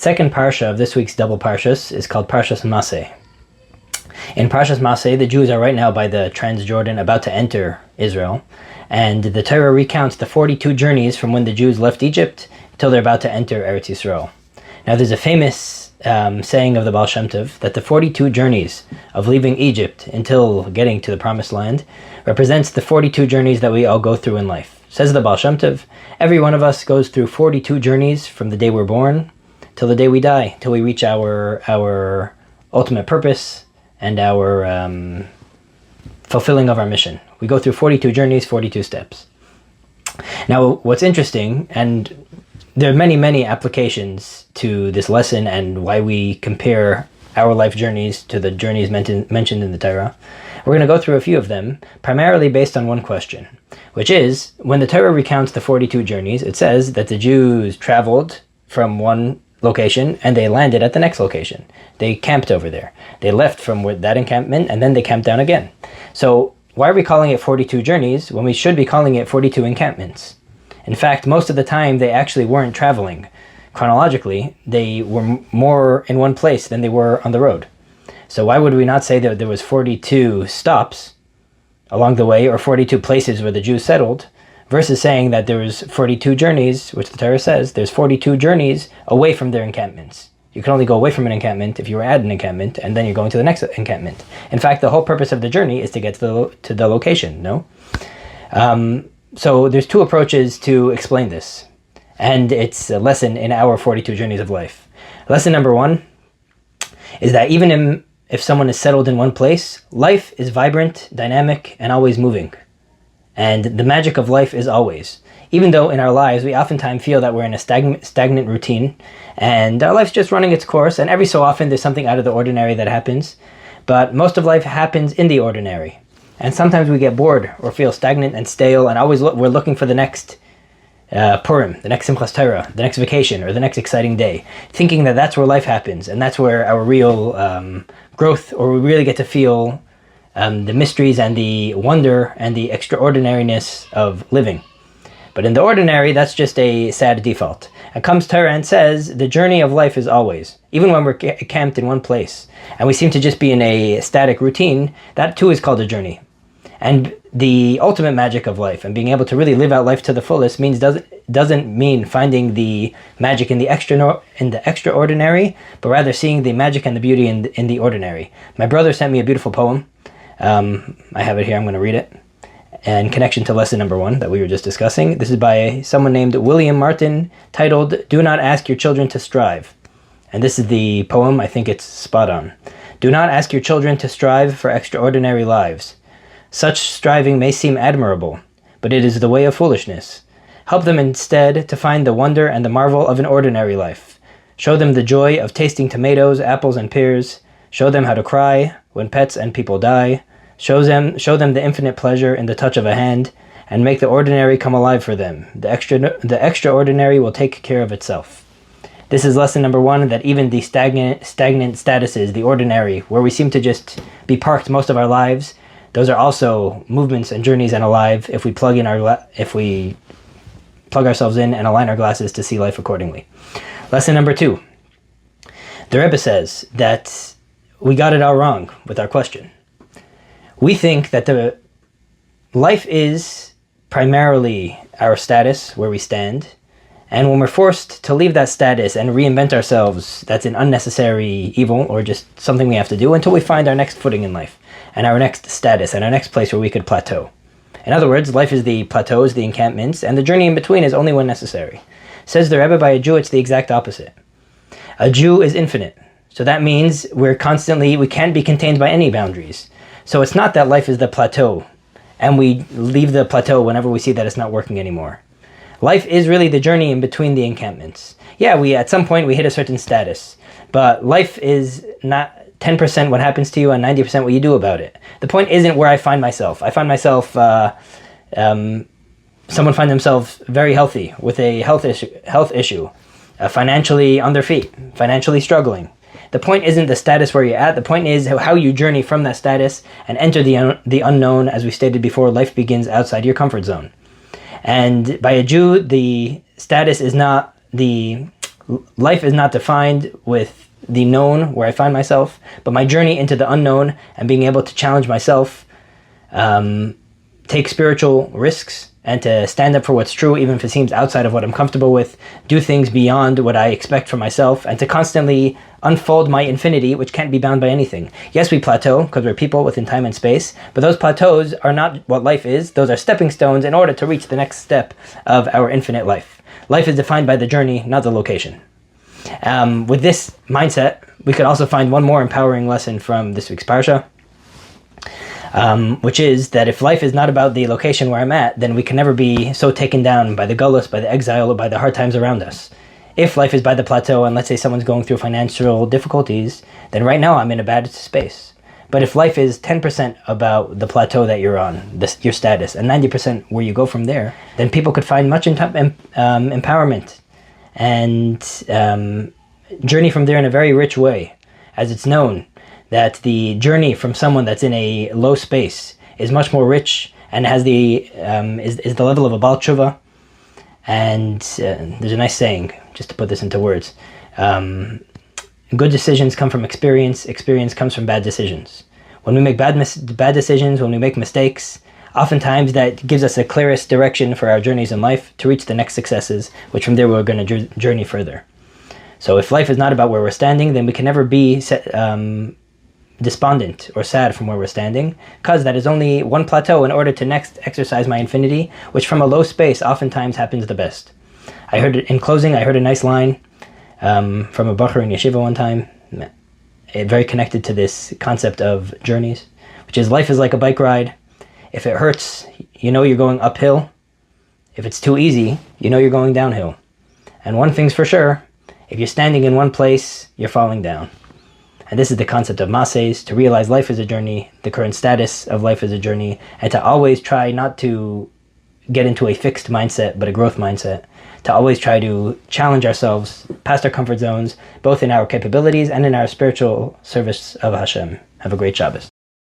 Second Parsha of this week's double Parshas is called Matos-Masei. In Matos-Masei, the Jews are right now by the Transjordan about to enter Israel, and the Torah recounts the 42 journeys from when the Jews left Egypt till they're about to enter Eretz Yisrael. Now there's a famous saying of the Baal Shem Tov that the 42 journeys of leaving Egypt until getting to the Promised Land represents the 42 journeys that we all go through in life. Says the Baal Shem Tov, every one of us goes through 42 journeys from the day we're born till the day we die, till we reach our ultimate purpose and our fulfilling of our mission. We go through 42 journeys, 42 steps. Now, what's interesting, and there are many, many applications to this lesson and why we compare our life journeys to the journeys mentioned in the Torah. We're going to go through a few of them, primarily based on one question, which is, when the Torah recounts the 42 journeys, it says that the Jews traveled from one location and they landed at the next location. They camped over there. They left from that encampment and then they camped down again. So why are we calling it 42 journeys when we should be calling it 42 encampments? In fact, most of the time they actually weren't traveling. Chronologically, they were more in one place than they were on the road. So why would we not say that there was 42 stops along the way or 42 places where the Jews settled, versus saying that there was 42 journeys, which the Torah says, there's 42 journeys away from their encampments. You can only go away from an encampment if you were at an encampment, and then you're going to the next encampment. In fact, the whole purpose of the journey is to get to the location, no? So there's two approaches to explain this, and it's a lesson in our 42 journeys of life. Lesson number one is that even if someone is settled in one place, life is vibrant, dynamic, and always moving. And the magic of life is always. Even though in our lives we oftentimes feel that we're in a stagnant routine and our life's just running its course, and every so often there's something out of the ordinary that happens, but most of life happens in the ordinary. And sometimes we get bored or feel stagnant and stale, and always we're looking for the next Purim, the next Simchas Torah, the next vacation, or the next exciting day, thinking that that's where life happens and that's where our real growth, or we really get to feel the mysteries and the wonder and the extraordinariness of living. But in the ordinary, that's just a sad default. And comes Torah and says, the journey of life is always. Even when we're camped in one place, and we seem to just be in a static routine, that too is called a journey. And the ultimate magic of life, and being able to really live out life to the fullest, doesn't mean finding the magic in the extraordinary, but rather seeing the magic and the beauty in the ordinary. My brother sent me a beautiful poem. I have it here, I'm going to read it. In connection to lesson number one that we were just discussing. This is by someone named William Martin, titled, Do Not Ask Your Children to Strive. And this is the poem, I think it's spot on. Do not ask your children to strive for extraordinary lives. Such striving may seem admirable, but it is the way of foolishness. Help them instead to find the wonder and the marvel of an ordinary life. Show them the joy of tasting tomatoes, apples, and pears. Show them how to cry when pets and people die. Show them the infinite pleasure in the touch of a hand, and make the ordinary come alive for them. The extraordinary will take care of itself. This is lesson number one, that even the stagnant statuses, the ordinary, where we seem to just be parked most of our lives, those are also movements and journeys and alive if we plug ourselves in and align our glasses to see life accordingly. Lesson number two. The Rebbe says that we got it all wrong with our question. We think that the life is primarily our status, where we stand, and when we're forced to leave that status and reinvent ourselves, that's an unnecessary evil or just something we have to do until we find our next footing in life and our next status and our next place where we could plateau. In other words, life is the plateaus, the encampments, and the journey in between is only when necessary. Says the Rebbe, by a Jew, it's the exact opposite. A Jew is infinite, so that means we can't be contained by any boundaries. So it's not that life is the plateau, and we leave the plateau whenever we see that it's not working anymore. Life is really the journey in between the encampments. Yeah, at some point we hit a certain status, but life is not 10% what happens to you and 90% what you do about it. The point isn't where I find myself. I find myself, someone find themselves very healthy with a health issue, financially on their feet, financially struggling. The point isn't the status where you're at. The point is how you journey from that status and enter the unknown. As we stated before, life begins outside your comfort zone. And by a Jew, the status is not the life is not defined with the known, where I find myself, but my journey into the unknown and being able to challenge myself, take spiritual risks, and to stand up for what's true, even if it seems outside of what I'm comfortable with, do things beyond what I expect for myself, and to constantly unfold my infinity, which can't be bound by anything. Yes, we plateau, because we're people within time and space, but those plateaus are not what life is. Those are stepping stones in order to reach the next step of our infinite life. Life is defined by the journey, not the location. With this mindset, we could also find one more empowering lesson from this week's Parsha, which is that if life is not about the location where I'm at, then we can never be so taken down by the gullus, by the exile, or by the hard times around us. If life is by the plateau, and let's say someone's going through financial difficulties, then right now I'm in a bad space. But if life is 10% about the plateau that you're on, your status, and 90% where you go from there, then people could find much empowerment and journey from there in a very rich way, as it's known that the journey from someone that's in a low space is much more rich and has is the level of a Baal Tshuva. And there's a nice saying, just to put this into words. Good decisions come from experience. Experience comes from bad decisions. When we make bad decisions, when we make mistakes, oftentimes that gives us the clearest direction for our journeys in life to reach the next successes, which from there we're going to journey further. So if life is not about where we're standing, then we can never be despondent or sad from where we're standing, because that is only one plateau in order to next exercise my infinity, which from a low space oftentimes happens the best. In closing, I heard a nice line from a bacher in yeshiva one time, very connected to this concept of journeys, which is life is like a bike ride. If it hurts, you know you're going uphill. If it's too easy, you know you're going downhill. And one thing's for sure, if you're standing in one place, you're falling down. And this is the concept of Maseis, to realize life is a journey, the current status of life is a journey, and to always try not to get into a fixed mindset, but a growth mindset, to always try to challenge ourselves past our comfort zones, both in our capabilities and in our spiritual service of Hashem. Have a great Shabbos.